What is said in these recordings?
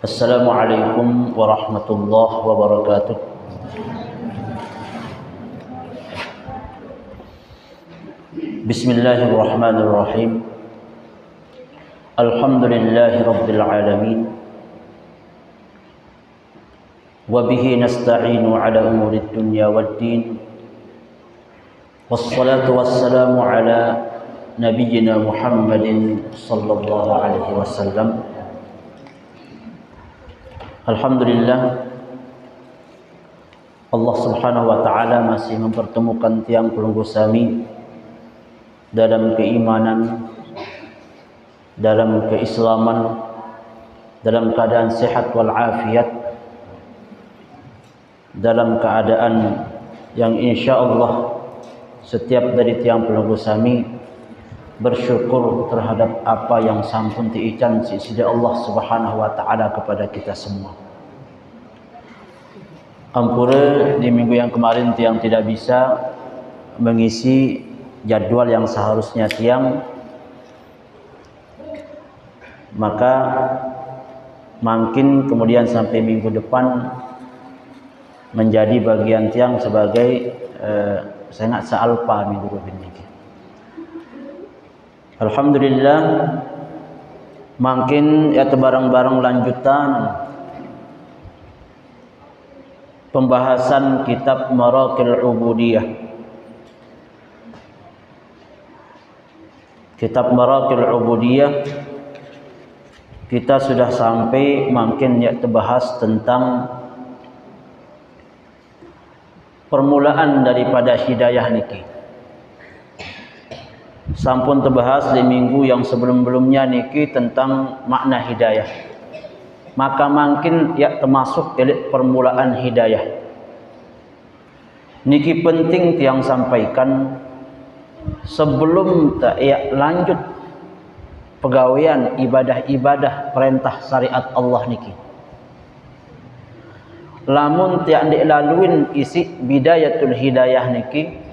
Assalamualaikum warahmatullahi wabarakatuh. Bismillahirrahmanirrahim. Alhamdulillahi rabbil alamin. Wa bihi nasta'inu ala umurid dunya waddin. Wassalatu wassalamu ala nabiyyina Muhammadin sallallahu alaihi wasallam. Alhamdulillah, Allah subhanahu wa ta'ala masih mempertemukan tiang pelunggu sami dalam keimanan, dalam keislaman, dalam keadaan sehat wal afiat, dalam keadaan yang insya Allah setiap dari tiang pelunggu sami bersyukur terhadap apa yang sampun diican sisi Allah subhanahu wa ta'ala kepada kita semua. Ampura di minggu yang kemarin tiang tidak bisa mengisi jadwal yang seharusnya tiang, maka mungkin kemudian sampai minggu depan menjadi bagian tiang sebagai sangat sealpa minggu depan ini. Alhamdulillah, makin ya barang-barang lanjutan pembahasan kitab Maraqil Ubudiyah. Kitab Maraqil Ubudiyah kita sudah sampai makin ya terbahas tentang permulaan daripada hidayah niki. Sampun terbahas di minggu yang sebelum-belumnya niki tentang makna hidayah. Maka makin ya termasuk elit permulaan hidayah. Niki penting tiang sampaikan sebelum tak ya lanjut pegawaian ibadah-ibadah perintah syariat Allah niki. Lamun tiang dilaluin isi bidayatul hidayah niki,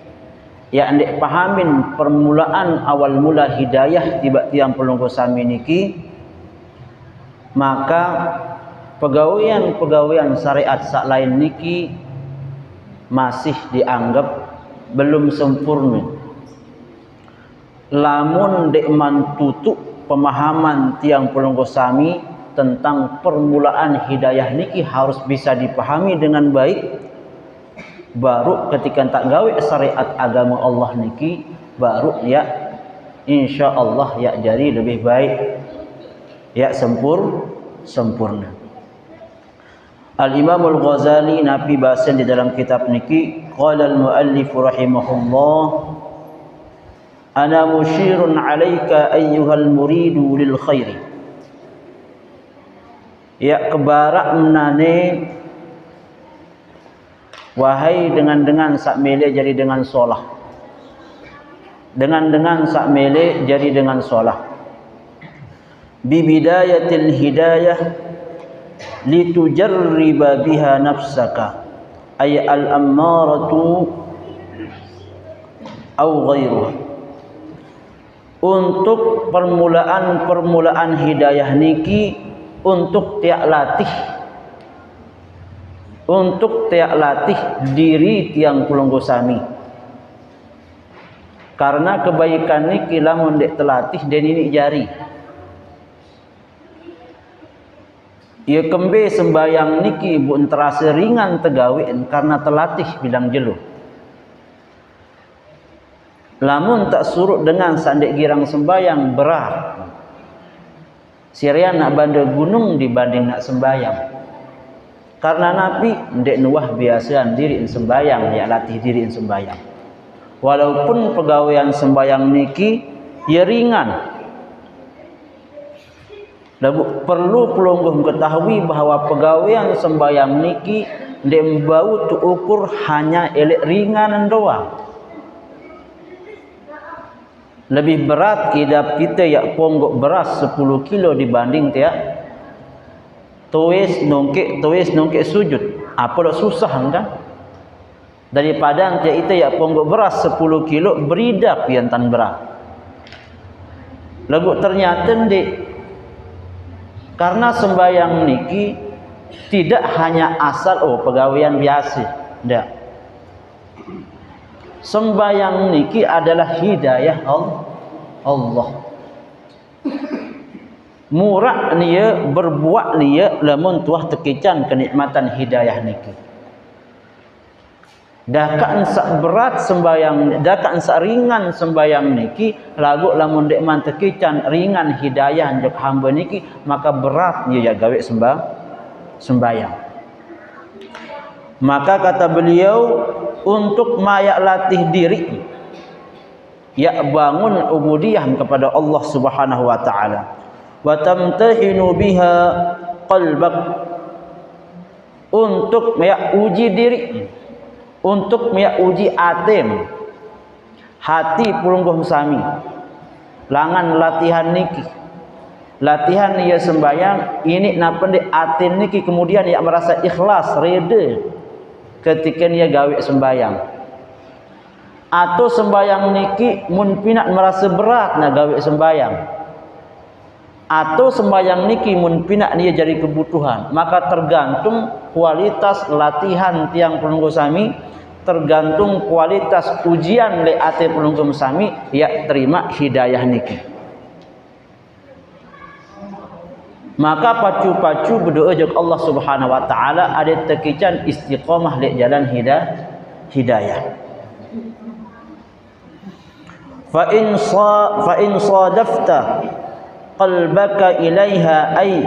ya ndik pahamin permulaan awal mula hidayah tiba tiang pelunggu sami niki, maka pegawaian syariat sak lain niki masih dianggap belum sempurna. Lamun dek mantutuk pemahaman tiang pelunggu sami tentang permulaan hidayah niki harus bisa dipahami dengan baik, baru ketika tak gawe syariat agama Allah niki baru ya insya Allah ya jadi lebih baik, ya sempurna. Al-Imam Al-Ghazali nabi bahasan di dalam kitab niki, qala al-muallif rahimahullah, ana musyirun alaika ayyuhal muridu lil khairi. Ya kebarak menane wahai dengan sak mele jadi dengan solah, dengan sak mele jadi dengan solah. Bi bidayatil hidayah litujarriba biha nafsaka ay al ammaratu au ghairuha. Untuk permulaan hidayah niki untuk tiak latih diri tiang pelunggu sami. Karena kebaikan niki lamun dek telatih dan ini jari. Ia kembe sembayang niki bun terasa ringan tegawin karena telatih bilang jelu. Lamun tak surut dengan sandek girang sembayang berat. Sirian nak bandar gunung dibanding nak sembayang. Karena Nabi ndek nuwah biasaan diri sembayang, ya latih diri sembayang. Walaupun pegawaian sembayang niki ya ringan. Perlu pelungguh mengetahui bahawa pegawaian sembayang niki ndek membau tu ukur hanya elek ringan doang. Lebih berat idap kita ya ponggok beras 10 kilo dibanding tiap tuis nongkek sujud. Apa dah susah kan? Daripada tiap itu ya ponggok beras 10 kilo beridap yang tan berat. Lagu ternyata Karena sembahyang niki tidak hanya asal pegawaian biasa, ndak. Sembahyang niki adalah hidayah Allah. Murak niya berbuat niya lamun tuah tekican kenikmatan hidayah niki. Dakaan sak berat sembayang, dakaan sak ringan sembayang niki, lagu lamun dek man tekican ringan hidayah njok hamba niki, maka berat dia gawe sembayang. Maka kata beliau, untuk mayak latih diri, ya bangun ubudiyah kepada Allah Subhanahu wa taala. Wa tamtahinu biha qalbak, untuk mayak uji diri, untuk uji atem hati pulungguh sami. Langan latihan niki, latihan ia sembayang ini napa de atem niki, kemudian ia merasa ikhlas reda ketika ia gawe sembayang. Atau sembayang niki mun pinak merasa berat na gawe sembayang, atau sembayang niki mun pinak dia jadi kebutuhan. Maka tergantung kualitas latihan tiang pelungguh sami, tergantung kualitas ujian le ate pelungguh sami ya terima hidayah niki. Maka pacu-pacu berdoa jog Allah Subhanahu wa taala ada tekican istiqamah le jalan hidayah. Fa in sadafta qalbaka ilaiha ay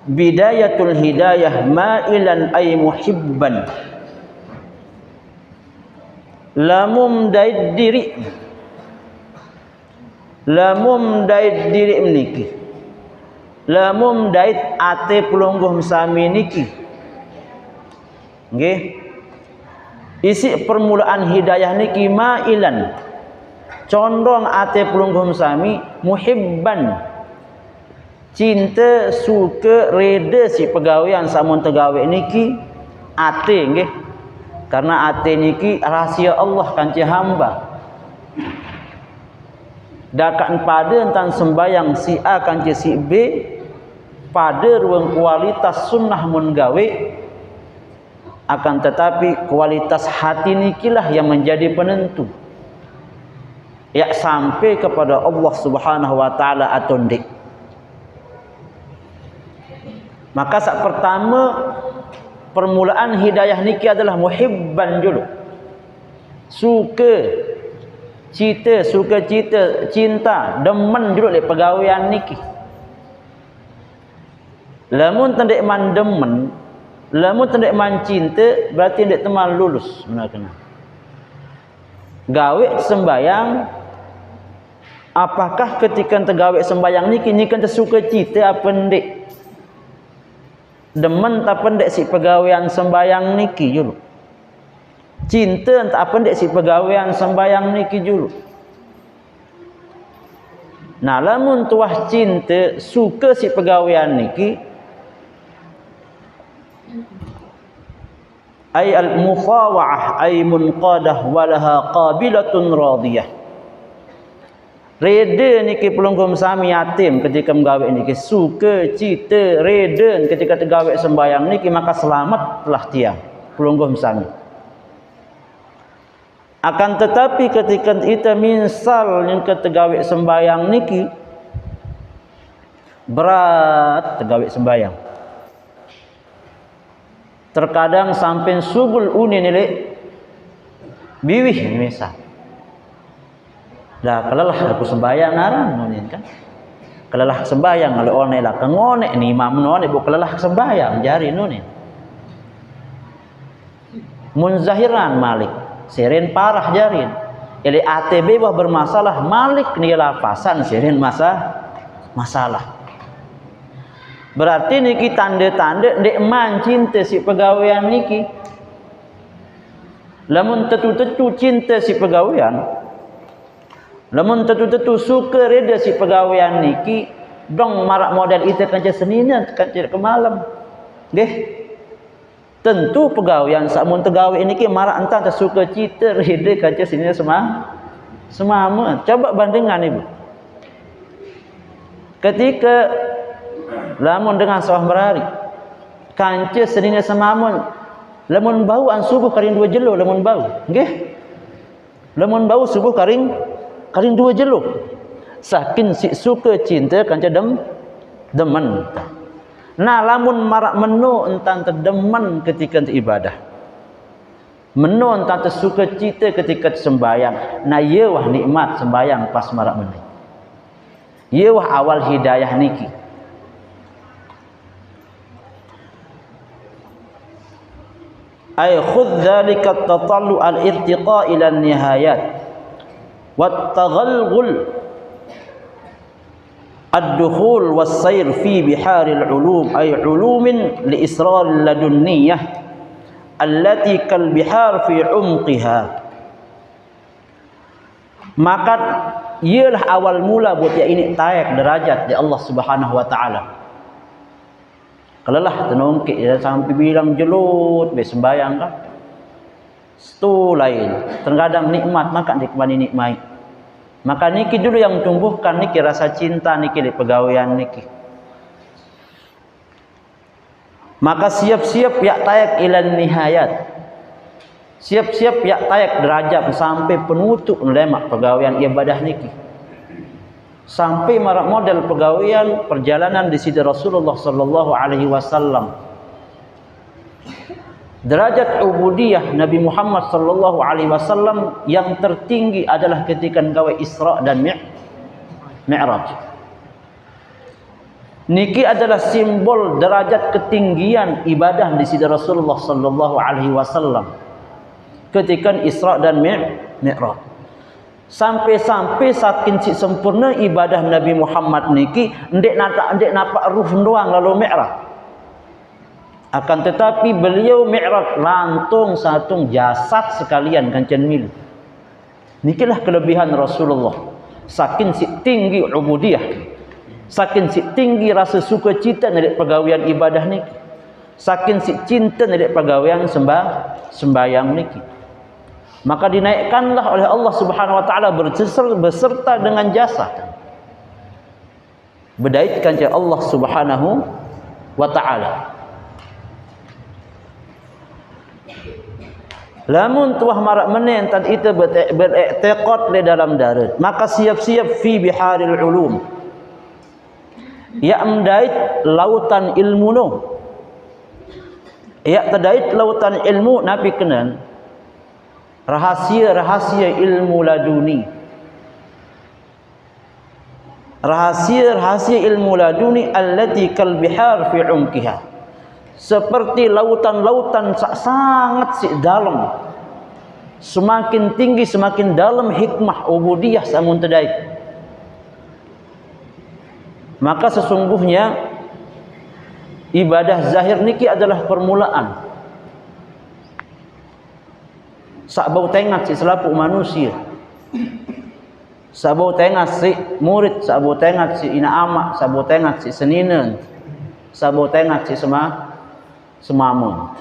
bidayatul hidayah ma'ilan ay muhibban, lamum daid diri meniki, lamum daid ate pelungguh sami niki, nggih, isi permulaan hidayah niki ma'ilan, condong ate pelungguh sami, muhibban, cinta suka reda si pegawaian samun tegawe niki ate nggih. Karena ate niki rahasia Allah kanci hamba. Dakan pada tentang sembayang si A kanci si B, pada ruang kualitas sunnah mun gawe, akan tetapi kualitas hati nikilah yang menjadi penentu. Ya sampai kepada Allah Subhanahu wa taala atau ndik. Maka sak pertama permulaan hidayah niki adalah muhibban dulu. Suka cinta, demen dulu le pegawaian niki. Lamun tendek man demen, lamun tendek man cinta, berarti ndek teman lulus menakan. Gawe sembayang, apakah ketika tegawe sembayang niki kan tersuka cita apa ndek? Demen tak pendek si pegawaian sembayang niki dulu. Cinta tak pendek si pegawaian sembayang niki dulu. Nah, lamun tuah cinta suka si pegawaian niki, ay al-mufawa'ah ay munqadah walaha qabilatun radiyah. Reda niki pelungguh sami yatim ketika menggawe niki, suka cita reda ketika tergawe sembayang niki, maka selamatlah tiang pelungguh sami. Akan tetapi ketika kita misal yang tergawe sembayang niki berat tergawe sembayang, terkadang sampai subul unin nilai biwih misal. Lah kelelah aku sembayang naran nunin kan. Kelelah sembayang kalau one lah kengonek ni imam none bu kelelah sembayang jari nunin. Munzahiran Malik, sirin parah jarin. Ili ATB bah bermasalah Malik ni lapasan sirin masalah. Berarti niki tanda-tanda ndek man cinta si pegawaian niki. Lamun tetu-tetu cinta si pegawaian, lamun tetu-tetu suka reda si pegawaian niki, dong marak model itu kanca senina kanca ke malam. Nggih. Tentu pegawaian samun tegawe niki marak entah suka cita reda kanca senina semama. Coba bandingkan Ibu. Ketika lamun dengan sawah berari kanca sedina semamun lamun bau an subuh karing dua jelo lamun bau nggih lamun bau subuh karing dua jelo saking si suka cinta kanca demen. Nah lamun marak menu entan terdemen ketika ibadah, menu entan tersuka cita ketika sembahyang. Nah ye wah nikmat sembahyang pas marak menu, ye wah awal hidayah niki. Ay khudh dzalika at-tatallu al-irtiqa ila an-nihayat wat-taghalghul ad-dukhul was-sayr fi biharil ulum ay ulumin li israr ladunniyah allati kal bihar fi umqiha. Maka ialah awal mula buat ya ini tayak derajat di Allah Subhanahu wa taala. Kalalah tenungkit ya sampai bilang jelut be sembayang kan. Stu lain. Terkadang nikmat maka nikmati nikmai. Maka niki dulu yang tumbuhkan niki rasa cinta niki di pegawaian niki. Maka siap-siap ya tayak ilan nihayat. Siap-siap ya tayak derajat sampai penutup lemak pegawaian ibadah niki. Sampai marak model pegawaian perjalanan di sisi Rasulullah sallallahu alaihi wasallam. Derajat ubudiyah Nabi Muhammad sallallahu alaihi wasallam yang tertinggi adalah ketika gawe Isra dan Mi'raj. Niki adalah simbol derajat ketinggian ibadah di sisi Rasulullah sallallahu alaihi wasallam ketika Isra dan Mi'raj. Sampai-sampai saking sempurna ibadah Nabi Muhammad niki ndek nampak ruh doang lalu Mi'raj. Akan tetapi beliau Mi'raj lantung satu jasad sekalian kancan milu. Nikilah kelebihan Rasulullah. Saking si tinggi ubudiyah, saking si tinggi rasa sukacita dari pegawaian ibadah niki, saking si cinta dari pegawaian sembahyang niki. Maka dinaikkanlah oleh Allah Subhanahu wa taala beserta dengan jasad. Berdaitkan ke Allah Subhanahu wa taala. Lamun tuah marak menen tad itu beriktiqad di dalam darat, maka siap-siap fi biharil ulum. Ya mendait lautan ilmu no. Ya terdait lautan ilmu nabi kenan rahasia-rahasia ilmu laduni. Rahasia-rahasia ilmu laduni allati kal bihar fi umkiha. Seperti lautan-lautan sangat si dalam. Semakin tinggi semakin dalam hikmah ubudiyah samun tadai. Maka sesungguhnya ibadah zahir niki adalah permulaan. Sakbau tengat si selapuk manusia. Sakbau tengat si murid, sakbau tengat si ina ama, sakbau tengat si seninen, sakbau tengat si semamun.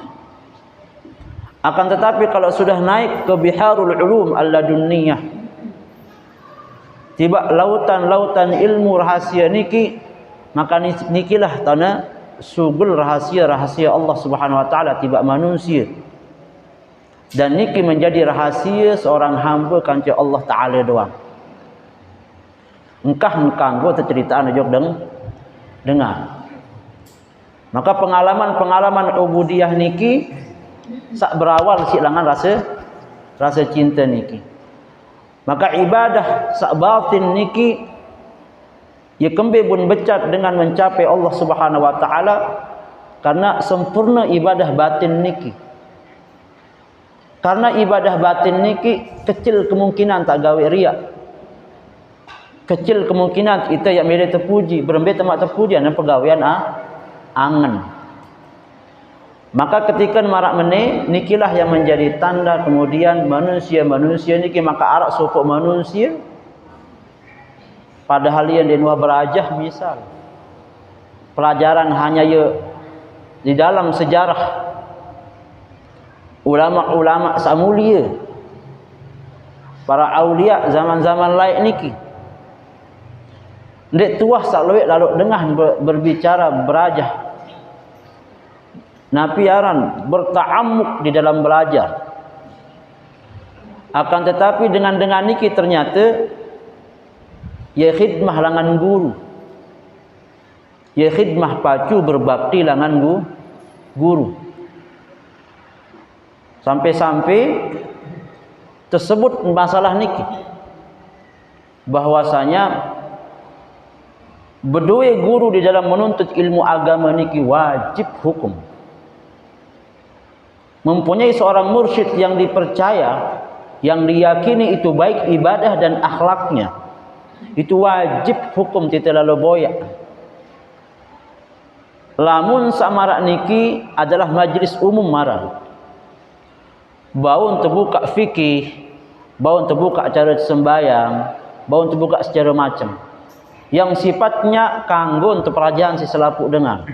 Akan tetapi kalau sudah naik ke biharul ulum al-ladunniyah, tiba lautan-lautan ilmu rahasia niki, maka nikilah tanah sugul rahasia-rahasia Allah Subhanahu wa taala tiba manusia. Dan niki menjadi rahasia seorang hamba kanca Allah taala doang. Engkah go terceritaan jog dengar. Maka pengalaman-pengalaman ubudiyah niki sak berawal silangan rasa cinta niki. Maka ibadah sak batin niki ya kembe pun becat dengan mencapai Allah Subhanahu wa taala karena sempurna ibadah batin niki. Karena ibadah batin niki kecil kemungkinan tak gawe riak. Kecil kemungkinan kita yang mere terpuji, berembe temak terpujian dan pegawaian angen. Maka ketika marak mene nikilah yang menjadi tanda kemudian manusia niki maka arak sopok manusia padahal yang denua berajah misal pelajaran hanya ya di dalam sejarah ulama-ulama samulia para aulia zaman-zaman lain niki Ndek tuah sak lewek lalu dengah berbicara berajah. Nabi aran berta'ammuk di dalam belajar. Akan tetapi dengan niki ternyata ya khidmah langan guru. Ya khidmah pacu berbakti langan guru. Sampai-sampai tersebut masalah niki. Bahwasanya berdua guru di dalam menuntut ilmu agama niki wajib hukum. Mempunyai seorang mursyid yang dipercaya, yang diyakini itu baik ibadah dan akhlaknya, itu wajib hukum tita lalu boya. Lamun samarak niki adalah majlis umum marah. Bau terbuka fikih, bau terbuka cara sembahyang, bau terbuka secara macam. Yang sifatnya kanggo untuk perajaan si selapuk dengar.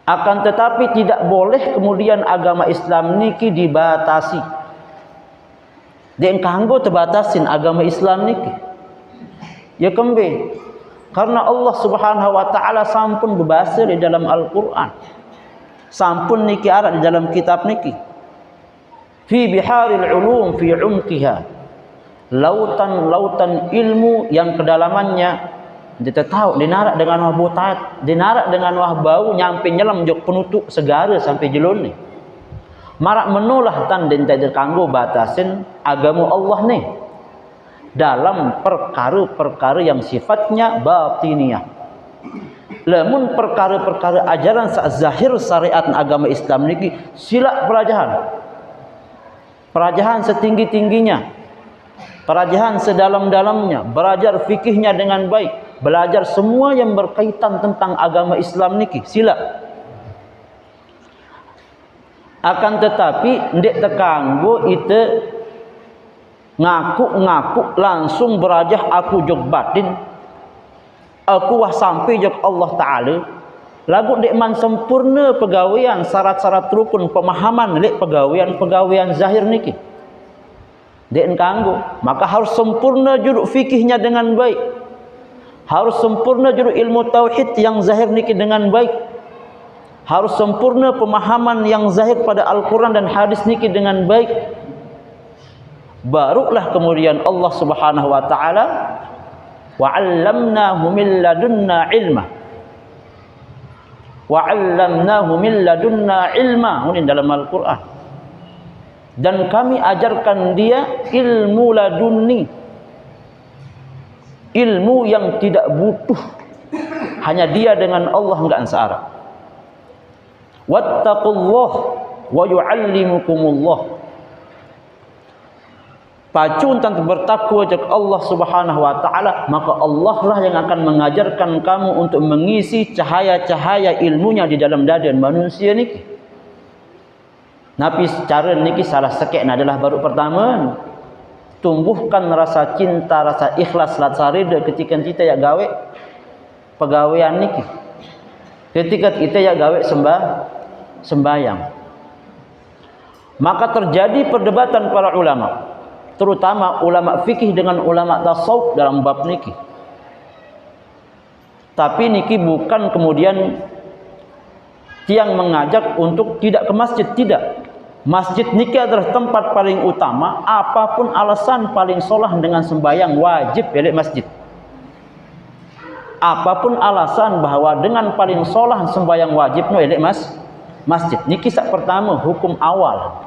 Akan tetapi tidak boleh kemudian agama Islam niki dibatasi. Dia kanggo terbatasin agama Islam niki. Ya kembe. Karena Allah Subhanahu wa taala sampun berbahasa di dalam Al-Qur'an. Sampun niki arat di dalam kitab niki. Fi biharil ulum fi umqiha. Lautan-lautan ilmu yang kedalamannya kita tahu dinarak dengan wah butat, dinarak dengan wah bau nyampe nyelam jok penutup segara sampai jelon ni. Marak menulah tan den tak kanggo batasin agama Allah ni dalam perkara-perkara yang sifatnya batiniyah. Lamun perkara-perkara ajaran zahir syariat agama Islam niki sila pelajaran. Pelajaran setinggi-tingginya. Pelajaran sedalam-dalamnya, belajar fikihnya dengan baik, belajar semua yang berkaitan tentang agama Islam niki, sila. Akan tetapi ndek tekanggo itu ngaku-ngaku langsung berajah aku jog batin, aku wah sampai jog Allah Taala. Lagu ndek man sempurna pegawaian syarat-syarat rukun pemahaman lek pegawaian zahir niki. Dia kanggo, maka harus sempurna juruk fikihnya dengan baik. Harus sempurna juruk ilmu tauhid yang zahir niki dengan baik. Harus sempurna pemahaman yang zahir pada Al-Quran dan hadis niki dengan baik. Barulah kemudian Allah Subhanahu wa taala wa 'allamnahu min ladunna ilma. Wa 'allamnahu min ladunna ilma, ini dalam Al-Quran. Dan kami ajarkan dia ilmu laduni, ilmu yang tidak butuh, hanya dia dengan Allah enggak searah. Wattaqullah wa yu'allimukumullah. Pacu tentang bertakwa kepada Allah Subhanahu wa taala, maka Allah lah yang akan mengajarkan kamu untuk mengisi cahaya-cahaya ilmunya di dalam dada manusia niki. Nabi cara niki salah sekek adalah baru pertama tumbuhkan rasa cinta, rasa ikhlas, rasa rida ketika kita ya gawe pegawaian niki. Ketika kita ya gawe sembahyang. Maka terjadi perdebatan para ulama, terutama ulama fikih dengan ulama tasawuf dalam bab niki. Tapi niki bukan kemudian tiang mengajak untuk tidak ke masjid, tidak. Masjid niki adalah tempat paling utama, apapun alasan paling solah dengan sembahyang wajib balik masjid. Apapun alasan bahwa dengan paling solah sembahyang wajib balik masjid. Niki sak pertama hukum awal.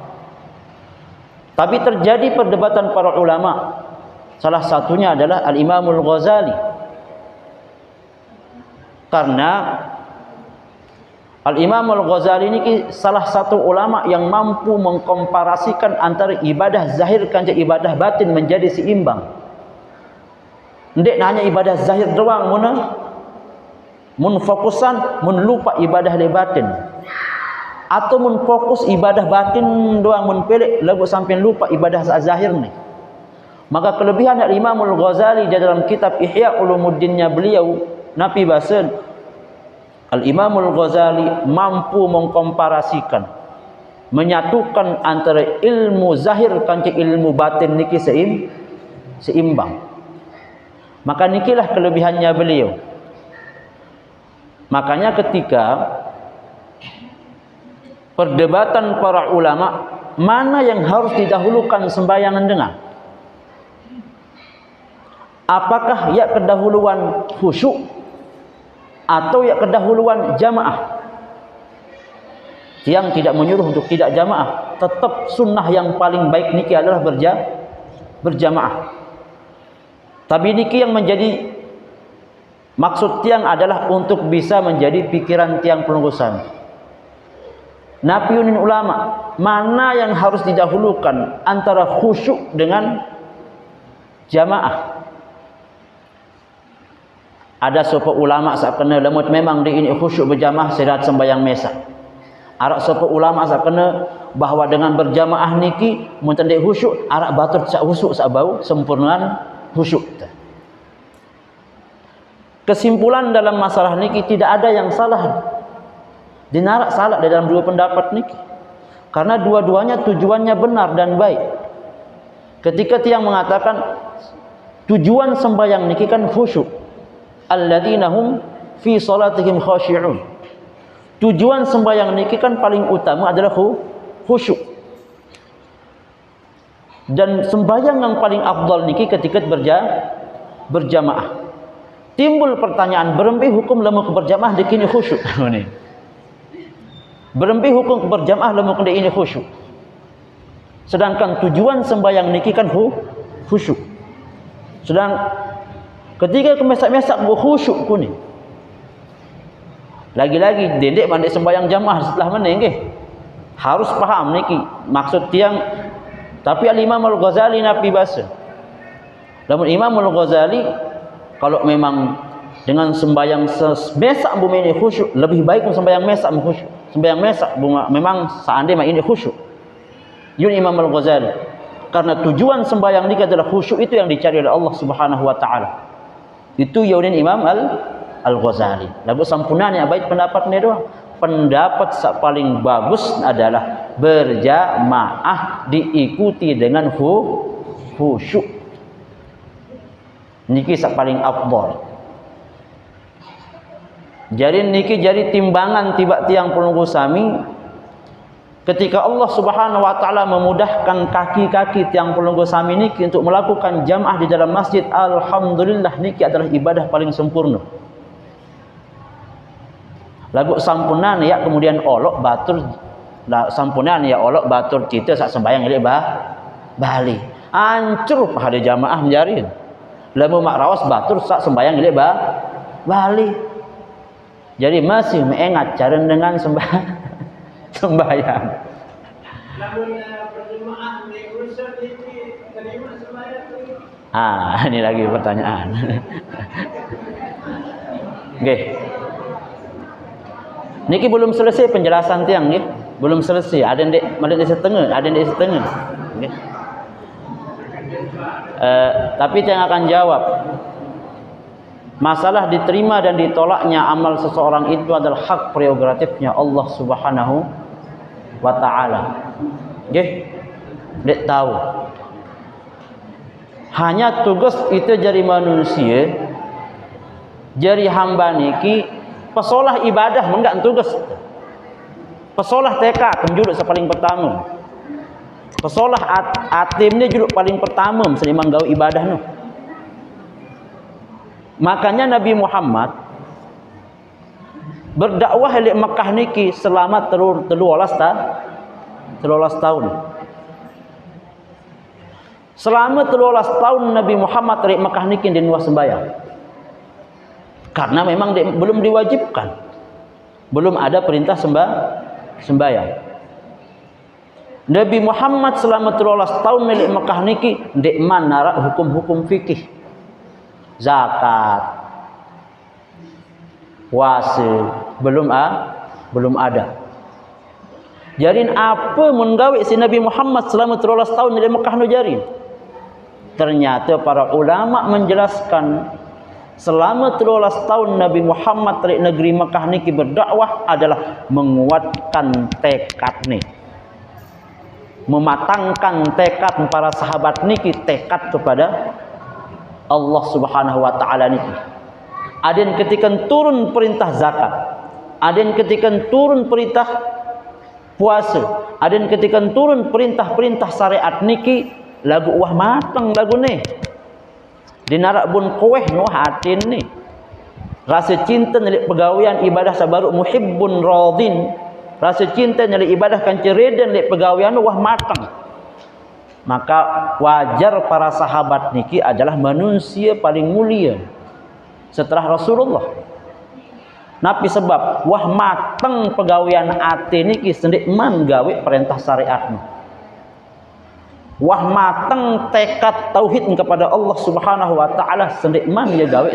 Tapi terjadi perdebatan para ulama. Salah satunya adalah Al-Imamul Ghazali. Karena Al-Imam Al-Ghazali ini salah satu ulama yang mampu mengkomparasikan antara ibadah zahir dan ibadah batin menjadi seimbang. Ndek hanya ibadah zahir doang mun fokusan mun lupa ibadah batin. Atau mun fokus ibadah batin doang mun pelek lagu sampai lupa ibadah zahir ni. Maka kelebihan Al-Imam Al-Ghazali dalam kitab Ihya Ulumuddinnya beliau Nabi Basen Al-Imam Al-Ghazali mampu mengkomparasikan, menyatukan antara ilmu zahir dan ilmu batin niki seimbang. Maka nikilah kelebihannya beliau. Makanya ketika perdebatan para ulama, mana yang harus didahulukan sembayangan dengan? Apakah ya kedahuluan khusyuk atau ya kedahuluan jamaah? Yang tidak menyuruh untuk tidak jamaah, tetap sunnah yang paling baik niki adalah berjamaah. Tapi niki yang menjadi maksud tiang adalah untuk bisa menjadi pikiran tiang penunggusan. Nafiunin ulama, mana yang harus didahulukan antara khusyuk dengan jamaah? Ada sepo ulama sak kena lemut memang di ini khusyuk berjamaah serat sembayang mesa. Arak sepo ulama sak kena bahawa dengan berjamaah niki mun tendek khusyuk, arak batur sak khusyuk sak bau sempurnaan khusyuk. Kesimpulan dalam masalah niki tidak ada yang salah. Dinarak salah di dalam dua pendapat niki. Karena dua-duanya tujuannya benar dan baik. Ketika tiang mengatakan tujuan sembahyang niki kan khusyuk. Alladzina hum fi salatihim khashi'un. Tujuan sembahyang niki kan paling utama adalah khusyuk. Dan sembahyang yang paling afdal niki ketika berjamaah. Timbul pertanyaan, berempi hukum lemu berjamaah dikini khusyuk. Berempi hukum berjamaah lemu ini khusyuk. Sedangkan tujuan sembahyang niki kan khusyuk. Sedang ketika kemesak-mesak khusyuk kuni. Lagi-lagi dedek mandek sembahyang jamaah setelah mana nggih? Harus paham niki maksud tiang. Tapi Al-Imam Al-Ghazali napi bahasa. Namun Imam Al-Ghazali kalau memang dengan sembahyang mesak bumi ini khusyuk, lebih baik sembahyang mesak khusyuk. Sembahyang mesak memang seandainya ini khusyuk. Yun Imam Al-Ghazali. Karena tujuan sembahyang ini adalah khusyuk, itu yang dicari oleh Allah Subhanahu wa taala. Itu yaunin Imam Al-Ghazali. Lagu sampunannya baik pendapat ni doang. Pendapat paling bagus adalah berjamaah diikuti dengan khusyuk. Niki sak paling afdal. Jadi niki jadi timbangan tiba tiang penunggu sami ketika Allah Subhanahu wa taala memudahkan kaki-kaki tiang penunggu sami niki untuk melakukan jamaah di dalam masjid. Alhamdulillah niki adalah ibadah paling sempurna. Lagu sampunan ya kemudian olok batur sampunan ya olok batur kita sak sembayang dia bali. Hancur pada jamaah menjarin. Lamu mak rawas batur sak sembayang dia bali. Jadi masih mengingat cara dengan sembahyang. Lamun berjemaah di urusan ini terima sembahyang. Ini lagi pertanyaan. Nggih. Niki belum selesai penjelasan tiang nggih. Belum selesai. Ada ndek setengah, ada ndek setengah. Nggih. Tapi tiang akan jawab. Masalah diterima dan ditolaknya amal seseorang itu adalah hak prerogatifnya Allah Subhanahu wa taala. Nggih. Dek tahu. Hanya tugas itu jadi manusia, jadi hamba niki pesolah ibadah enggak tugas. Pesolah tekad juduk paling pertama. Pesolah atim ni juduk paling pertama mesti manggau ibadah nu. Makanya Nabi Muhammad berdakwah di Mekah niki selama 13 tahun. Selama 13 tahun Nabi Muhammad di Mekah niki di nuas sembahyang. Karena memang belum diwajibkan. Belum ada perintah sembahyang. Nabi Muhammad selama 13 tahun di Mekah niki ndek manara hukum-hukum fikih. Zakat, puasa belum ada. Jadi apa menggawe si Nabi Muhammad selama 13 tahun di Mekah nu jari? Ternyata para ulama menjelaskan selama 13 tahun Nabi Muhammad di negeri Mekah niki berdakwah adalah menguatkan tekad ni. Mematangkan tekad para sahabat niki tekad Allah Subhanahu wa taala niki. Aden ketika turun perintah zakat, aden ketika turun perintah puasa, aden ketika turun perintah-perintah syariat niki lagu wah mateng lagu ni. Dinarak bun kueh nuh atin ni. Rasa cinta nalik pegawaian ibadah sabaru muhibbun radin. Rasa cinta nalik ibadah kan cereden nalik pegawaian wah mateng. Maka wajar para sahabat niki adalah manusia paling mulia setelah Rasulullah. Nabi sebab wah mateng pegawaian ati niki sendik man gawe perintah syariat. Wah mateng tekad tauhid kepada Allah Subhanahu wa taala sendik man dia gawe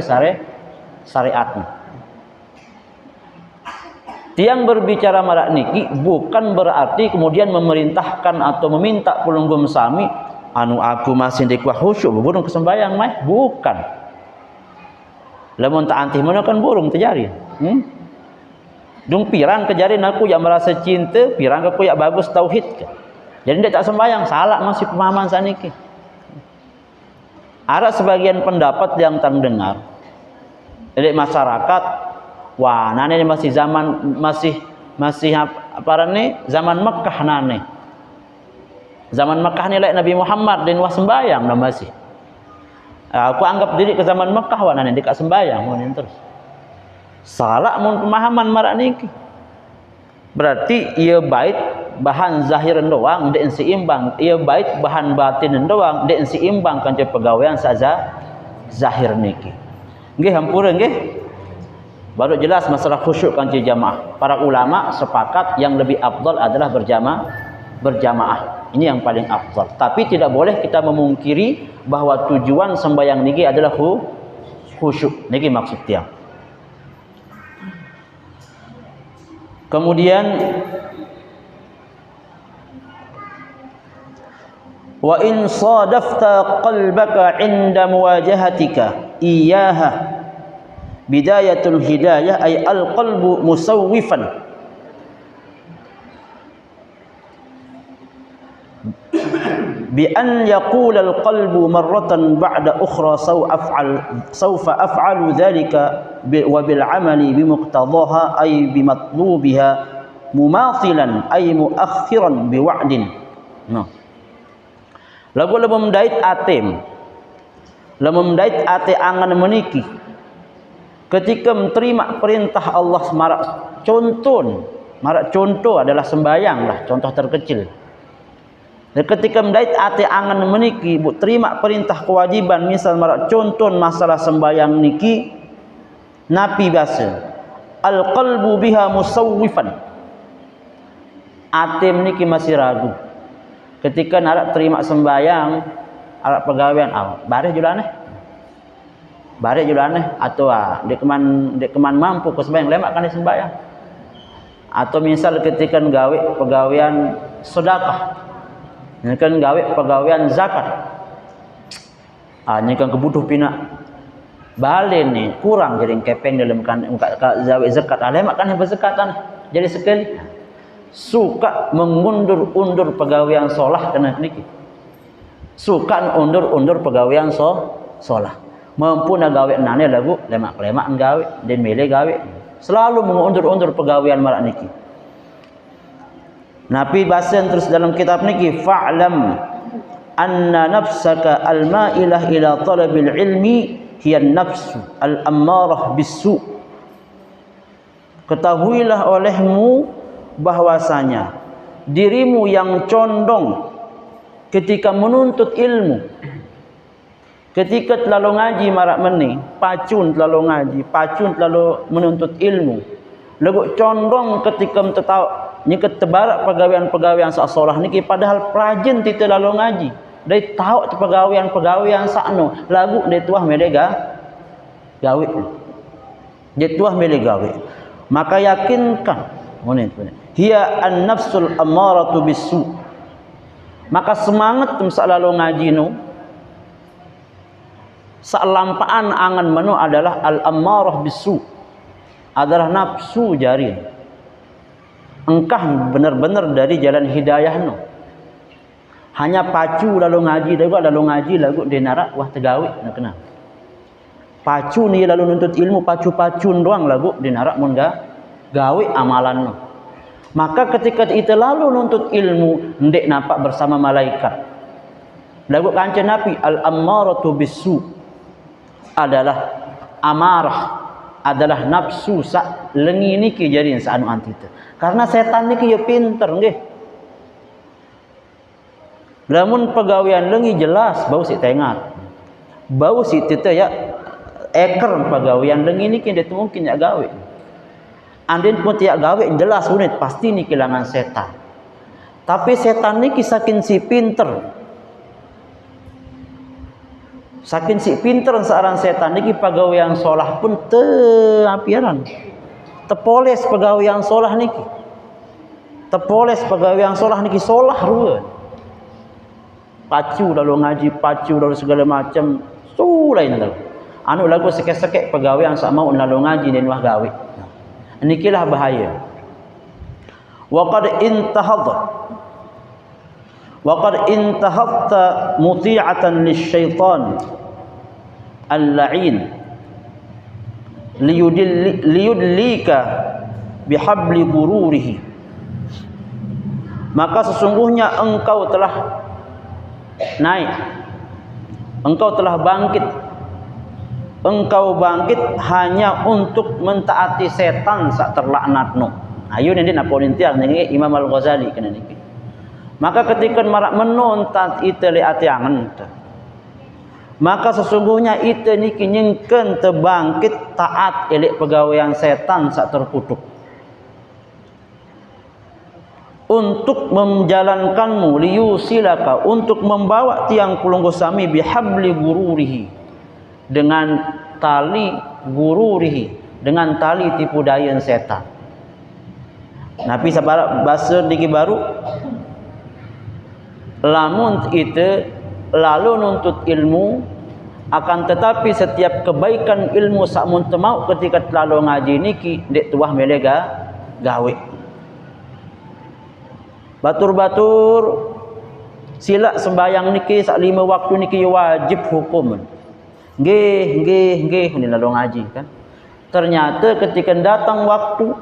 syariat. Tiang berbicara marak niki bukan berarti kemudian memerintahkan atau meminta pulunggum sami anu aku masih dikuah khusyuk burung kesembayang mah bukan. Lamun tak antih mana kan burung terjadi. Dung pirang kejadian aku yang merasa cinta, pirang aku yang bagus tauhid ke. Jadi dia tak sembayang, salah masih pemahaman saniki. Ada sebagian pendapat yang terdengar dari masyarakat, wah nane masih zaman masih apa nih zaman Mekah nane. Zaman Mekah ni like Nabi Muhammad dan wah sembayang dah masih. Aku anggap diri ke zaman Mekah wah nane dekat sembayang mun terus. Salah mun pemahaman marak niki. Berarti ia bait bahan zahiran doang dek seimbang, ia bait bahan batin doang dek seimbang kan pegawaian saja zahir niki. Nggih hampura nggih. Baru jelas masalah khusyuk kan jamaah. Para ulama sepakat yang lebih afdal adalah berjamaah. Ini yang paling afdal. Tapi tidak boleh kita memungkiri bahwa tujuan sembahyang niki adalah khusyuk. Niki maksud dia. Kemudian wa in sadafta qalbaka 'inda muwajahatika iyyaha bidayatul hidayah ay al-qalbu musawwifan bi an yaqul al-qalbu marratan ba'da ukhra sawfa af'alu dhalika wa bil 'amali bi muqtadaha ay bi matlubiha mumathilan ay muakhiran bi wa'din. Lagu mendait atem mendait ate angan meniki ketika menerima perintah Allah marak contoh adalah sembayang lah contoh terkecil. Dan ketika mendait ate angan meniki bu terima perintah kewajiban misal marak contoh masalah sembayang niki nabi bahasa al qalbu biha musawwifan ate meniki masih ragu ketika nak terima sembayang alat pegawaian bareh julaneh atau dek keman mampu ke sembayang lemak kan sembayang atau misal ketika gawe pegawaian sedekah ini kan gawe pegawaian zakat. Ini kan kebutuh pina balen ni kurang jadi kepeng dalam kan gawe zakat. Lemak kan yang berzakatan. Jadi sekali suka mengundur-undur pegawaian solah kena niki. Suka undur-undur pegawaian solah. Mampu nak gawe nane lagu lemak-lemak gawe dan mele gawe. Selalu mengundur-undur pegawaian marak niki. Nabi bahasan terus dalam kitab niki fa'lam anna nafsaka al-ma'ilah ila talabil ilmi hiya an-nafsu al-ammarah bis-su. Ketahuilah olehmu bahwasanya dirimu yang condong ketika menuntut ilmu, ketika terlalu ngaji marak meni, pacun terlalu ngaji, pacun terlalu menuntut ilmu, lagu condong ketika tahu ni ketebarak pegawaian-pegawaian sak-solah niki padahal prajin ti terlalu ngaji. Dai tahu pegawaian sakno lagu dia tuah melega gawe. Dia tuah mele gawe. Maka yakinkan hiya an-nafsul ammaratu bis-su. Maka semangat sak lalu ngaji nu sak lampaan angan menu adalah al-ammarah bis-su. Adalah nafsu jari. Engkah benar-benar dari jalan hidayah no. Hanya pacu lalu ngaji lagu dia narak wah tegawi nak kena. Pacu ni lalu nuntut ilmu pacu-pacun doang lagu dinarak mun gawe amalan no. Maka ketika kita lalu nuntut ilmu ndek nampak bersama malaikat. Lagu kanca Nabi al-ammaratu bisu adalah amarah, adalah nafsu sak lengi niki jadi saanu antita. Karena setan niki ya pinter nggih. Lamun pegawaian lengi jelas bau si tengat. Bau si tita ya eker pegawaian lengi niki dia mungkin ya gawe. Andin pun tiak gawe jelas unit pasti ni kehilangan setan. Tapi setan niki saking si pinter. Saking si pinter seorang setan niki pegawaian solah pun teapiaran. Tepoles pegawaian solah niki. Tepoles pegawaian solah niki solah ruan. Pacu lalu ngaji, pacu lalu segala macam, lain lalu. Anu lagu sekek-sekek pegawai yang sak mau lalu ngaji dan wah gawe. Nikilah bahaya. Wa qad intahadta muti'atan lisyaitan al-la'in liyudlika bihabli gururihi. Maka sesungguhnya engkau telah naik, engkau telah bangkit, engkau bangkit hanya untuk mentaati setan sak terlaknatno. Ayo nende napa nintiang nenge Imam Al-Ghazali kena niki. Maka ketika marak menontat ite le atiangan, maka sesungguhnya ite niki nyengken tebangkit taat elek pegawaian setan sak terkutuk. Untuk menjalankanmu liyusilaka, untuk membawa tiang kulunggu sami bihabli gururihi, dengan tali gururihi, dengan tali tipu daya setan. Nabi sabar bahasa diki baru lamun itu lalu nuntut ilmu, akan tetapi setiap kebaikan ilmu sak mun temau ketika lalu ngaji niki dek tuah melega gawe. Batur-batur sila sembayang niki sak 5 waktu niki wajib hukum. Nggih ni lalu ngaji kan. Ternyata ketika datang waktu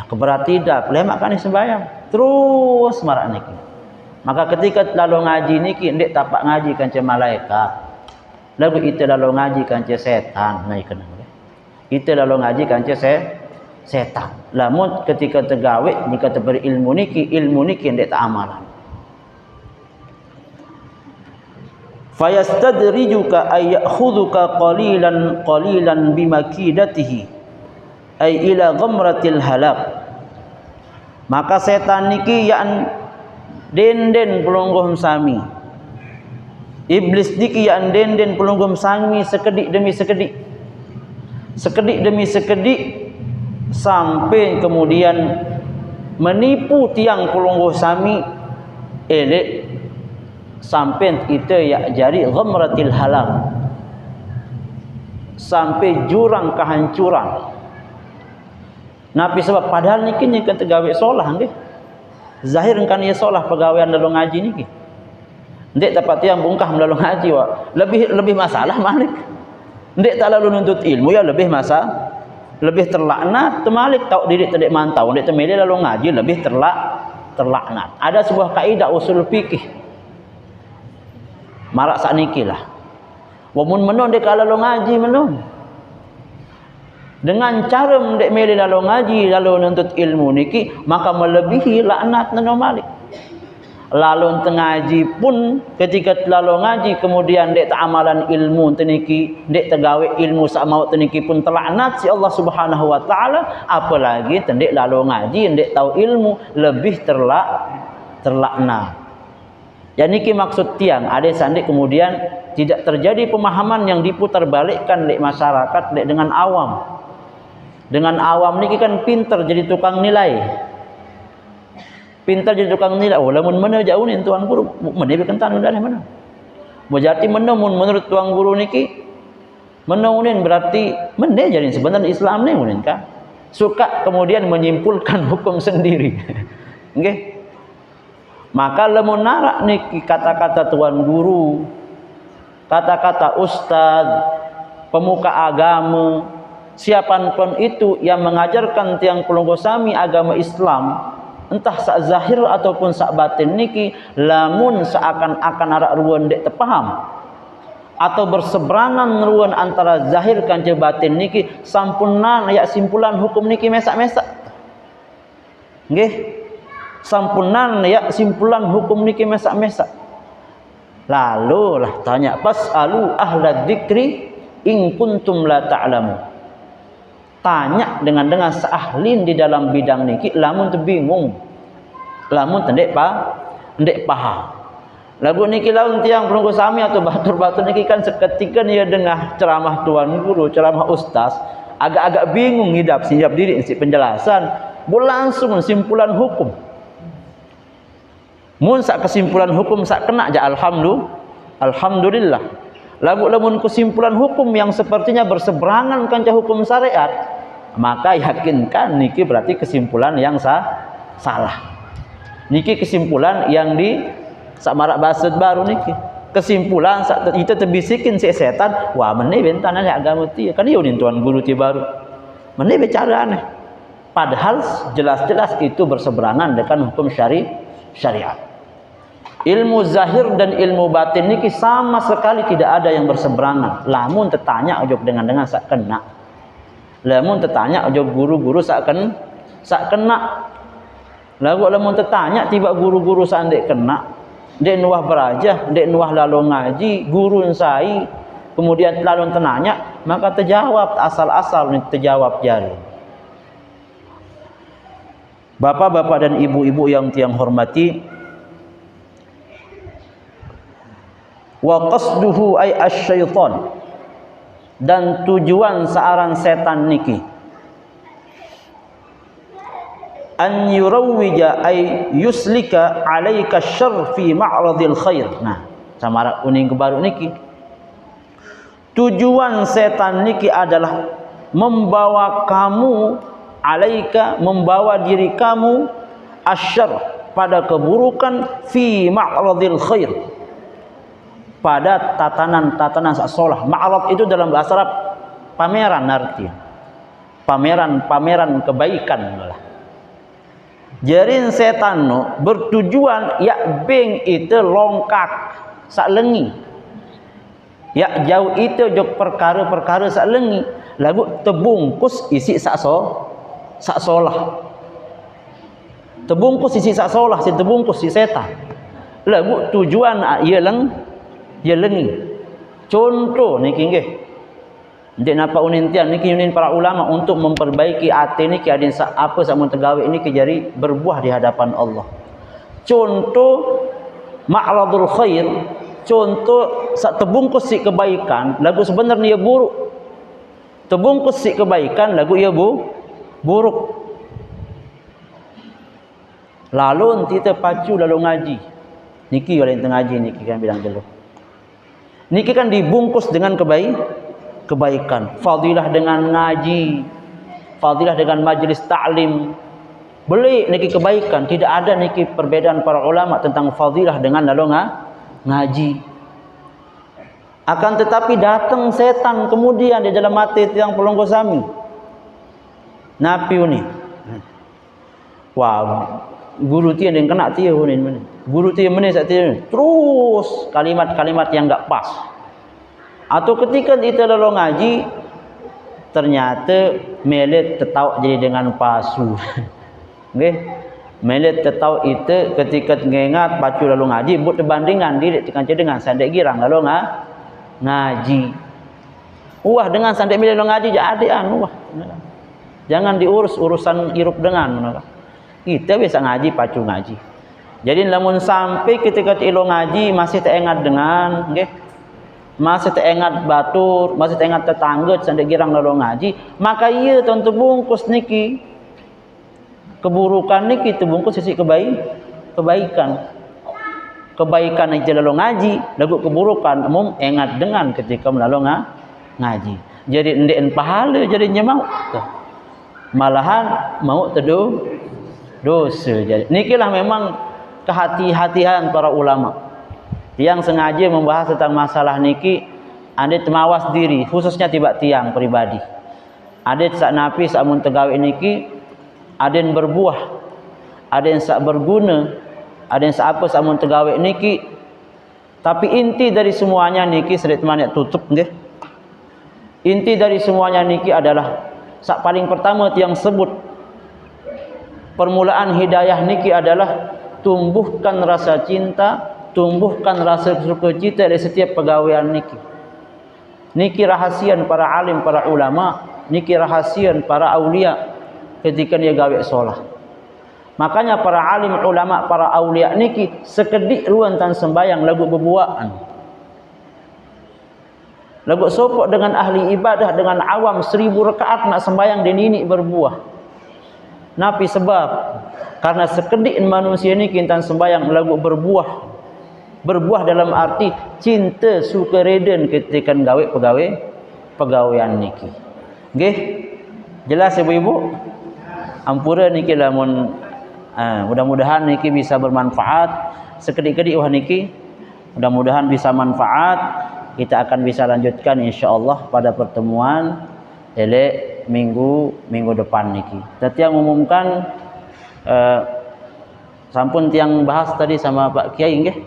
keberati dak lemak kan sembayang. Terus marak niki. Maka ketika lalu ngaji niki ndek tapak ngaji kanca malaikat. Lalu itu lalu ngaji kanca setan naik kena. Itu lalu ngaji kanca setan. Lamun ketika tergawe jika terberi ilmu niki ndek tak amalan. Fayastadrijuka ay ya'khudhuka qalilan bimakidatihi ay ila ghamratil halak. Maka setan niki yang denden pelungguh sami. Iblis niki yang denden pelungguh sami sekedik demi sekedik. Sekedik demi sekedik sampai kemudian menipu tiang pelungguh sami elek sampai itu ya jadi ghamratil halak, sampai jurang kehancuran. Nabi sebab padahal niki kan tegawe solah nggih. Zahir kan ia solah pegawaian dalam ngaji niki. Ndek dapat tiang bungkah melalui ngaji wa. Lebih masalah malik. Ndek tak lalu nuntut ilmu ya lebih masalah. Lebih terlaknat temalik tahu diri tedek mantau ndek temeli lalu ngaji lebih terlaknat. Ada sebuah kaidah usul fikih marak sakniki lah. Wa mun menon dek lalu ngaji menon. Dengan cara ndek meli lalu ngaji lalu nuntut ilmu niki maka melebihi laknat nano malik. Lalu tengaji pun ketika lalu ngaji kemudian dek tak amalan ilmu teniki dek tegawe ilmu sak mau teniki pun terlaknat si Allah Subhanahu wa taala, apalagi tendek lalu ngaji dek tahu ilmu lebih terlaknat. Jadi niki maksud tiang ada sandik kemudian tidak terjadi pemahaman yang diputar balikkan oleh masyarakat dengan awam. Dengan awam niki kan pinter jadi tukang nilai. Pintar jadi tukang nilai. Oh, lamun mana jauh ni tuan guru, mana dia kentan dah mana. Berarti mana menurut tuan guru niki, mana unin berarti mana jadi sebenarnya Islam ni unin kan? Suka kemudian menyimpulkan hukum sendiri. Okey. Maka lamun narak niki kata-kata tuan guru, kata-kata ustaz, pemuka agama, siapapun itu yang mengajarkan tiang pelunggu sami agama Islam, entah sak zahir ataupun sak batin niki, lamun seakan-akan arak ruan dek terpaham atau berseberangan ruan antara zahir kanca batin niki, sampunan ya simpulan hukum niki mesak-mesak. Nggih. Sampunan ya simpulan hukum niki mesak-mesak. Lalu lah tanya, fasalu ahla dzikri in kuntum la ta'lamu. Tanya dengan seahlin di dalam bidang niki, lamun terbingung, lamun tendek paham. Lagu niki laun tiang pelunggu sami atau batur-batur niki kan seketika dia dengar ceramah tuan guru, ceramah ustaz, agak-agak bingung hidup siap diri si penjelasan, langsung simpulan hukum. Mun sak kesimpulan hukum sak kena aja alhamdulillah. Lamun kesimpulan hukum yang sepertinya berseberangan kanca hukum syariat, maka yakinkan niki berarti kesimpulan yang salah. Niki kesimpulan yang di sak marak bahasa baru niki. Kesimpulan sak itu terbisikin si setan, wah meneh bentana agama ti kan ieu tuan guru ti baru. Meneh bicara aneh. Padahal jelas-jelas itu berseberangan dengan hukum syariat. Ilmu zahir dan ilmu batin niki sama sekali tidak ada yang berseberangan. Lamun tertanya ojok dengan sak kena. Lamun tertanya ojok guru-guru sak kena. Lamun tertanya tiba guru-guru sak ndek kena. Dek nuah berajah, dek nuah lalu ngaji, guru sai, kemudian lalu tenanya, maka terjawab asal-asal terjawab jari. Bapak-bapak dan ibu-ibu yang tiang hormati, wa qasduhu ay asyaitan, dan tujuan searan setan niki an yurawwija ay yuslika alaika syarr fi ma'radil khair. Nah, samara uning kebaru niki tujuan setan niki adalah membawa kamu alaika, membawa diri kamu asyarr, pada keburukan, fi ma'radil khair, pada tatanan sasolah. Ma'rad itu dalam bahasa Arab pameran artinya. Pameran kebaikan lah. Jarin setan no bertujuan ya beng itu longkak sak lengi. Ya jauh itu jok perkara-perkara sak lengi, lagu terbungkus isi sak solah. Terbungkus isi sak solah, si terbungkus si setan. Lagu tujuan ia lengi. Contoh niki nggih. Ndek napa unintian niki unin para ulama untuk memperbaiki ati niki adin apa samun tegawe niki jari berbuah di hadapan Allah. Contoh ma'radul khair, contoh sak terbungkus si kebaikan, lagu sebenarnya buruk. Terbungkus si kebaikan, lagu ia buruk. Lalu kita pacu lalu ngaji. Niki oleh ngaji niki kan bilang dulu. Niki kan dibungkus dengan kebaikan, fadilah dengan ngaji, fadilah dengan majlis ta'lim. Beli niki kebaikan, tidak ada niki perbedaan para ulama tentang fadilah dengan lalu ngaji. Akan tetapi datang setan kemudian di dalam hati yang pelonggo sami. Napi ini. Wah, guru tiang yang kena tiang ini. Guru tiang mana saat tiang. Terus kalimat-kalimat yang enggak pas. Atau ketika kita lalu ngaji, ternyata melet tetau jadi dengan pasu. Okay? Melet tetau itu ketika ngengat pacu lalu ngaji, buat perbandingan diri dengan sandek girang lalu ngaji. Wah dengan sandek melet lalu ngaji jadi wah. Jangan diurus urusan irup dengan. Kita bisa ngaji pacu ngaji. Jadi namun sampai ketika ilo ngaji masih teringat dengan, okay? Masih teringat batur, masih teringat tetangga sandek girang lalu ngaji, maka iya tentu bungkus niki keburukan niki terbungkus sisi kebaikan yang lalu ngaji, lagu keburukan umum ingat dengan ketika melalui ngaji. Jadi ndek pahala jadinya mau malahan mau teduh dosa. Jadi nikilah memang kehati-hatian para ulama yang sengaja membahas tentang masalah niki ande temawas diri khususnya tiba tiang pribadi. Ade sak napi sak mun tegawe niki aden berbuah, aden sak berguna, aden sak apa sak mun tegawe niki. Tapi inti dari semuanya niki sedek teman tutup nggih. Inti dari semuanya niki adalah sak paling pertama tiang sebut permulaan hidayah niki adalah tumbuhkan rasa cinta, tumbuhkan rasa sukacita dari setiap pegawaian niki. Niki rahasian para alim, para ulama, niki rahasian para aulia ketika dia gawe solah. Makanya para alim, ulama, para aulia niki sekedik ruan tan sembayang lagu bebuaan. Lagu sopok dengan ahli ibadah dengan awam 1000 rakaat nak sembayang dan ini berbuah. Napi sebab karena sekedik manusia ini kintan sembayang lagu berbuah. Berbuah dalam arti cinta suka reden ketika gawe pegawaian niki. Nggih. Jelas ibu-ibu? Ampura niki lamun mudah-mudahan niki bisa bermanfaat. Sekedik-kedik wah niki mudah-mudahan bisa manfaat. Kita akan bisa lanjutkan insyaallah pada pertemuan minggu depan niki. Tadi yang umumkan sampun tiang bahas tadi sama Pak Kiai nggih.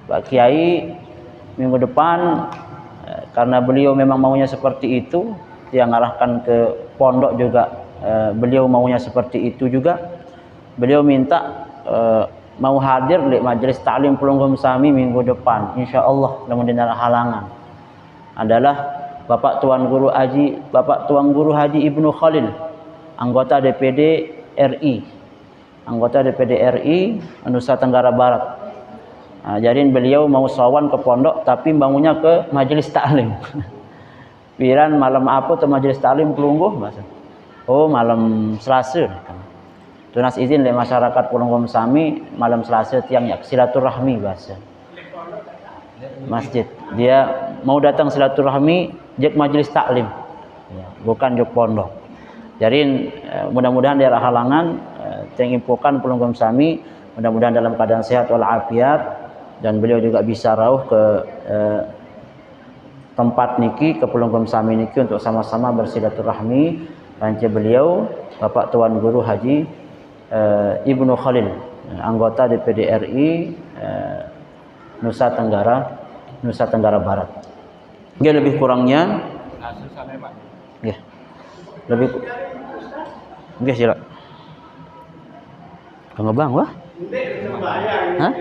Pak Kiai minggu depan karena beliau memang maunya seperti itu, tiang arahkan ke pondok juga beliau maunya seperti itu juga. Beliau minta mau hadir di majelis taklim Pelunggung Sami minggu depan insyaallah lamun dina halangan. Adalah Bapak Tuan Guru Haji Ibnu Khalil, anggota DPD RI. Anggota DPD RI Nusa Tenggara Barat. Jadi beliau mau sawan ke pondok tapi bangunnya ke majelis taklim. Piran malam apa tuh majelis taklim Pelungguh bahasa. Oh, malam Selasa. Tunas izin oleh masyarakat Pelunggung Sami malam Selasa tiang yak silaturahmi bahasa. Masjid. Dia mau datang silaturahmi jek majelis taklim, ya, bukan jek pondok. Jadi mudah-mudahan daerah halangan tengipukan Pelunggung Sami mudah-mudahan dalam keadaan sehat walafiat dan beliau juga bisa rauh ke tempat niki ke Pelunggung Sami niki untuk sama-sama bersilaturahmi ranca beliau Bapak Tuan Guru Haji Ibnu Khalil, anggota DPD RI Nusa Tenggara Barat. Dia lebih kurangnya ya. Lebih nggih sila. Kang Bang wah. Ndek sembahyang. Hah?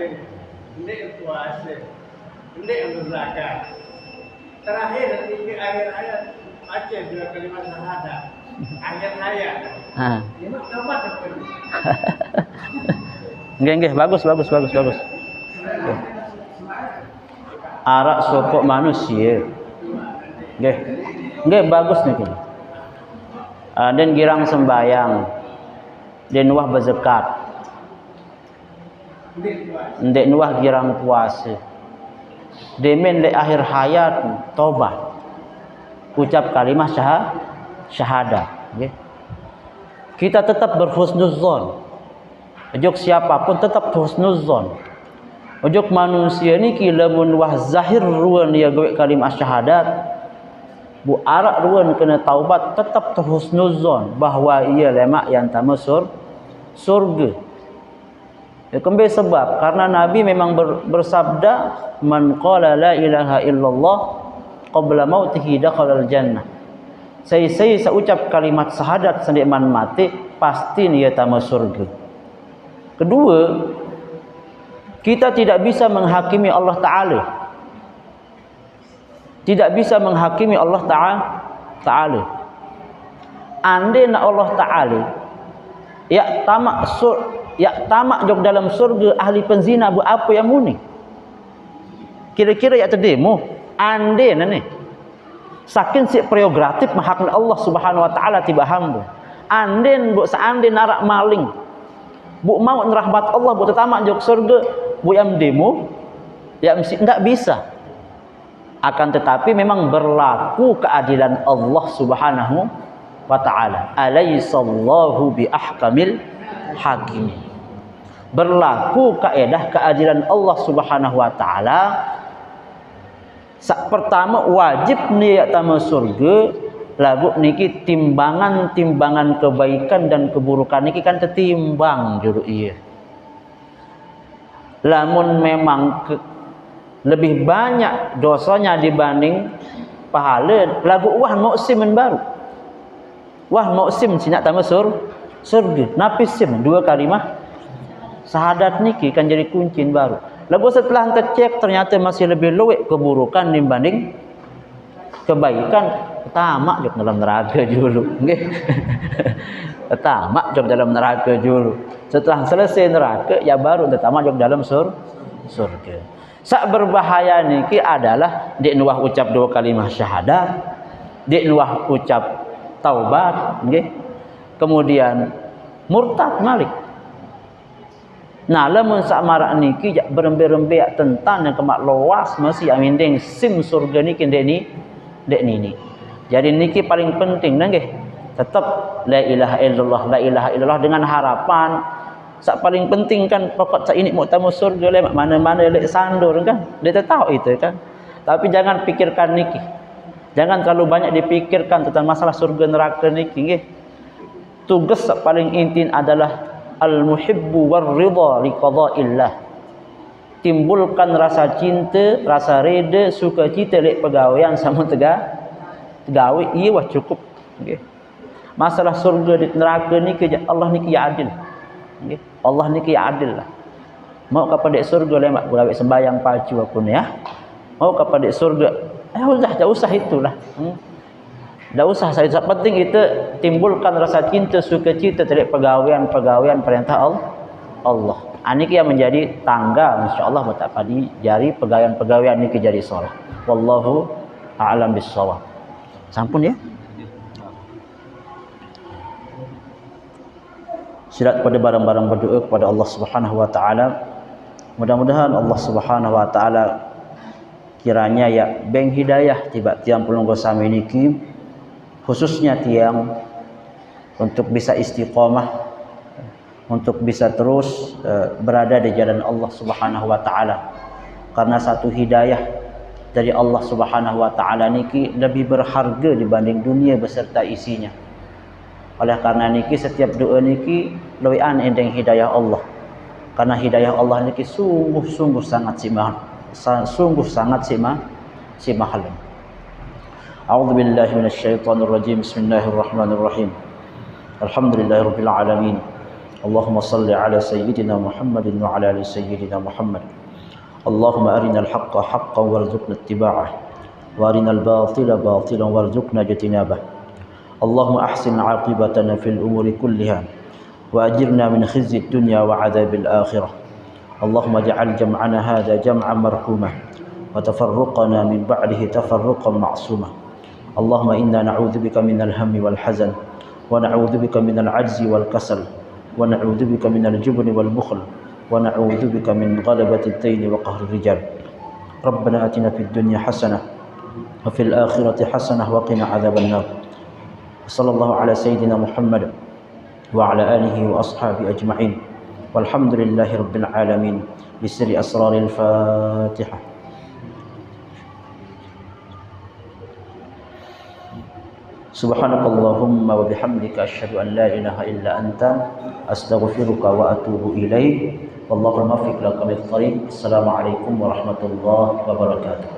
Ndek puasa. Ndek berzakat. Terakhir di akhir ayat baca 2 kalimat syahadat. Ayat. Ini apa tuh? Nggih bagus. Arak sopok manusia. Nggih bagus niki. Dan girang sembayang. Dan nuah berzakat. Ndek nuah girang puasa. Demen di akhir hayat tobat. Ucap kalimat syahadat. Kita tetap berhusnuzon. Ojok siapapun tetap husnuzon. Ojok manusia ni kila mun wah zahir ruan dia gawe kalimat syahadat. Bu arak ruan kena taubat tetap husnuzon bahwa ia lemak yang tamu surga. Ya kembali sebab karena Nabi memang bersabda man qala la ilaha illallah qabla mautihi dakhalal jannah. Saya ucap kalimat syahadat sendiman mati pasti dia tamu surga. Kedua, kita tidak bisa menghakimi Allah Ta'ala. Tidak bisa menghakimi Allah Ta'ala. Andai nak Allah Ta'ala ya tamak jok dalam surga ahli penzina bu apa yang muni. Kira-kira ya terdemo. Andai nani. Saking si prerogatif mahakna Allah Subhanahu wa taala tiba hamba. Anden bu seandai narak maling. Bu mau rahmat Allah bu tetamak jok surga bu yang demo ya mesti enggak bisa. Akan tetapi memang berlaku keadilan Allah Subhanahu wa taala. Alaihissallahu bi ahkamil hakimin. Berlaku kaedah keadilan Allah Subhanahu wa taala Sak pertama wajib niat tama surga lagu niki timbangan kebaikan dan keburukan niki kan tertimbang juru iya. Lamun memang lebih banyak dosanya dibanding pahala lagu wah muksim baru. Wah muksim sinak tama surga. Napis sim dua kalimah syahadat niki kan jadi kunci baru. Lalu setelah tercek ternyata masih lebih luwek keburukan dibanding kebaikan, tamak jok dalam neraka dulu, nggih. Tamak jok dalam neraka dulu. Setelah selesai neraka ya baru tamak jok dalam surga. Sak berbahaya niki adalah dik nuah ucap dua kalimah syahadat, dik nuah ucap taubat, nggih. Kemudian murtad malik. Nah, lamun sak marak niki berembe-rembe tentang yang kemak luas masih amin deng sim surga niki dek ni. Jadi niki paling penting nggih. Tetap la ilaha illallah dengan harapan sak paling penting kan pokok sak ini mau tamu surga le mana-mana lek sandur kan. Dia tahu itu kan. Tapi jangan pikirkan niki. Jangan terlalu banyak dipikirkan tentang masalah surga neraka niki nggih. Tugas sak paling inti adalah al-muhibbu war-ridha li qada'illah. Timbulkan rasa cinta, rasa reda, sukacita lek pegawaian sama tegawe iya wah cukup nggih. Masalah surga di neraka niki Allah niki ya adil. Nggih. Allah niki ya adil lah. Mau kepada surga lemak gawe sembayang pacu pun ya. Mau kepada surga udah tak usah itulah. Tak usah saya penting itu timbulkan rasa cinta sukacita terhadap pegawaian perintah Allah. Ini yang menjadi tangga insyaallah tak padi jari pegawaian niki jadi soleh. Wallahu a'lam bissawab. Sampun ya. Sirat pada barang-barang berdoa kepada Allah Subhanahu wa taala. Mudah-mudahan Allah Subhanahu wa taala kiranya ya beng hidayah tiba tiang pelunggu sami niki khususnya tiang untuk bisa istiqamah, untuk bisa terus berada di jalan Allah Subhanahu wa taala. Karena satu hidayah dari Allah Subhanahu wa taala niki lebih berharga dibanding dunia beserta isinya. Oleh karena niki setiap doa niki loian endeng hidayah Allah. Karena hidayah Allah niki sungguh sangat simahal. A'udzu billahi minasy syaithanir rajim. Bismillahirrahmanirrahim. Alhamdulillahirabbil alamin. Allahumma shalli ala sayyidina Muhammadin wa ala ali sayyidina Muhammad. Allahumma arinal haqqa haqqan warzuqna ittiba'ah wa arinal batila batilan warzuqna ijtinabah. Allahumma ahsin 'aqibatana fil umuri kulliha wa ajirna min khizyid dunya wa 'adzabil akhirah. Allahumma ij'al jam'ana hadha jam'an marhumah wa tafarruqana min ba'dihi tafarruqan ma'sumah. Allahumma inna na'udzubika minal hammi wal hazan wa na'udzubika minal 'ajzi wal kasal wa na'udzubika minal jubni wal bukhl wa na'udzubika min ghalabati ad-dayn wa qahri rijal. Rabbana atina fid dunya hasanah wa fil akhirati hasanah wa qina adzaban nar. Sallallahu ala sayyidina Muhammad wa ala alihi wa ashabihi ajma'in. Walhamdulillahi rabbil alamin. Bisri asraril Fatihah. Subhanakallahumma wa bihamdika asyhadu an la ilaha illa anta astaghfiruka wa atubu ilaik. Wallahu muwaffiq lakum lit thariq. Assalamualaikum warahmatullahi wabarakatuh.